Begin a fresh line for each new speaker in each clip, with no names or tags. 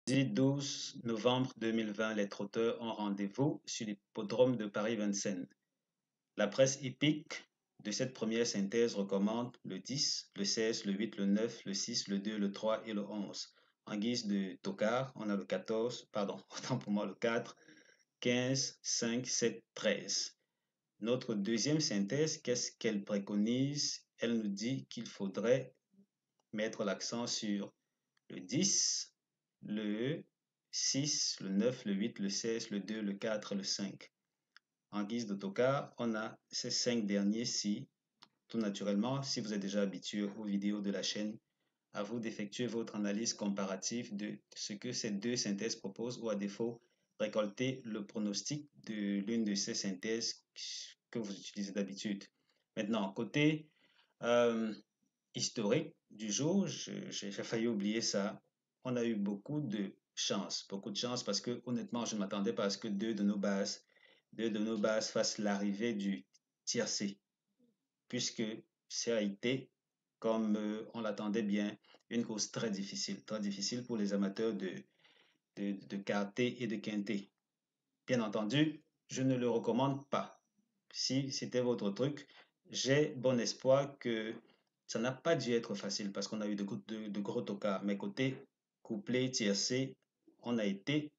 Jeudi 12 novembre 2020, les trotteurs ont rendez-vous sur l'hippodrome de Paris-Vincennes. La presse hippique de cette première synthèse recommande le 10, le 16, le 8, le 9, le 6, le 2, le 3 et le 11. En guise de tocard, on a le 14, pardon, autant pour moi le 4, 15, 5, 7, 13. Notre deuxième synthèse, qu'est-ce qu'elle préconise? Elle nous dit qu'il faudrait mettre l'accent sur le 10, le 6, le 9, le 8, le 16, le 2, le 4, le 5. En guise d'autocar, on a ces 5 derniers-ci. Tout naturellement, si vous êtes déjà habitué aux vidéos de la chaîne, à vous d'effectuer votre analyse comparative de ce que ces deux synthèses proposent ou à défaut, récolter le pronostic de l'une de ces synthèses que vous utilisez d'habitude. Maintenant, côté euh, historique du jour, j'ai failli oublier ça. On a eu beaucoup de chance parce que honnêtement, je ne m'attendais pas à ce que deux de nos bases fassent l'arrivée du tiercé, puisque ça a été, comme on l'attendait bien, une course très difficile pour les amateurs de karté et de quinté. Bien entendu, je ne le recommande pas. Si c'était votre truc, j'ai bon espoir que ça n'a pas dû être facile parce qu'on a eu de gros tocards. Mais côté couplet, tiercé, on a été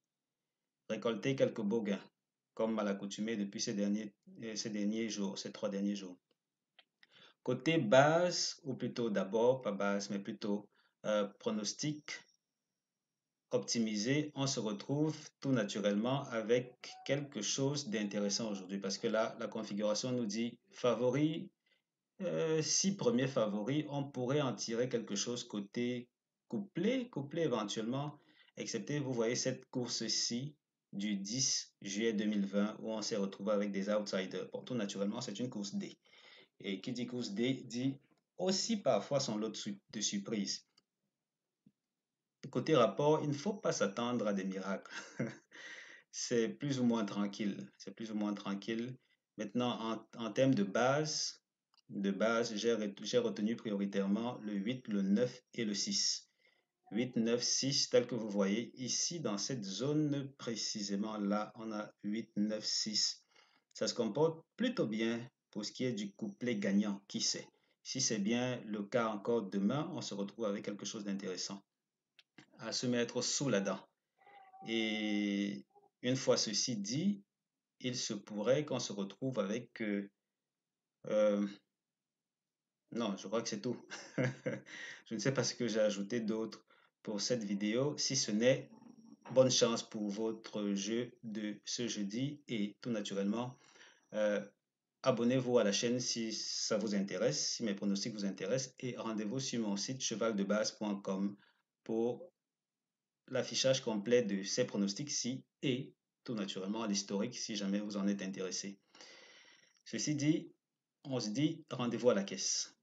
récolter quelques beaux gains, comme à l'accoutumée depuis ces derniers jours, ces 3 derniers jours. Côté base, ou plutôt d'abord, pas base, mais plutôt pronostic optimisé, on se retrouve tout naturellement avec quelque chose d'intéressant aujourd'hui parce que là, la configuration nous dit favori, 6 premiers favoris, on pourrait en tirer quelque chose côté couplet éventuellement, excepté, vous voyez cette course-ci du 10 juillet 2020 où on s'est retrouvé avec des outsiders. Bon, tout naturellement, c'est une course D. Et qui dit course D dit aussi parfois son lot de surprises. Côté rapport, il ne faut pas s'attendre à des miracles. C'est plus ou moins tranquille. C'est plus ou moins tranquille. Maintenant, en termes de base, j'ai retenu prioritairement le 8, le 9 et le 6. 8, 9, 6, tel que vous voyez ici dans cette zone précisément là, on a 8, 9, 6. Ça se comporte plutôt bien pour ce qui est du couplet gagnant, qui sait. Si c'est bien le cas encore demain, on se retrouve avec quelque chose d'intéressant à se mettre sous la dent. Et une fois ceci dit, il se pourrait qu'on se retrouve avec euh, non, je crois que c'est tout. Je ne sais pas ce que j'ai ajouté d'autre pour cette vidéo, si ce n'est bonne chance pour votre jeu de ce jeudi et tout naturellement, euh, abonnez-vous à la chaîne si ça vous intéresse, si mes pronostics vous intéressent et rendez-vous sur mon site chevaldebase.com pour l'affichage complet de ces pronostics-ci et tout naturellement l'historique si jamais vous en êtes intéressé. Ceci dit, on se dit rendez-vous à la caisse.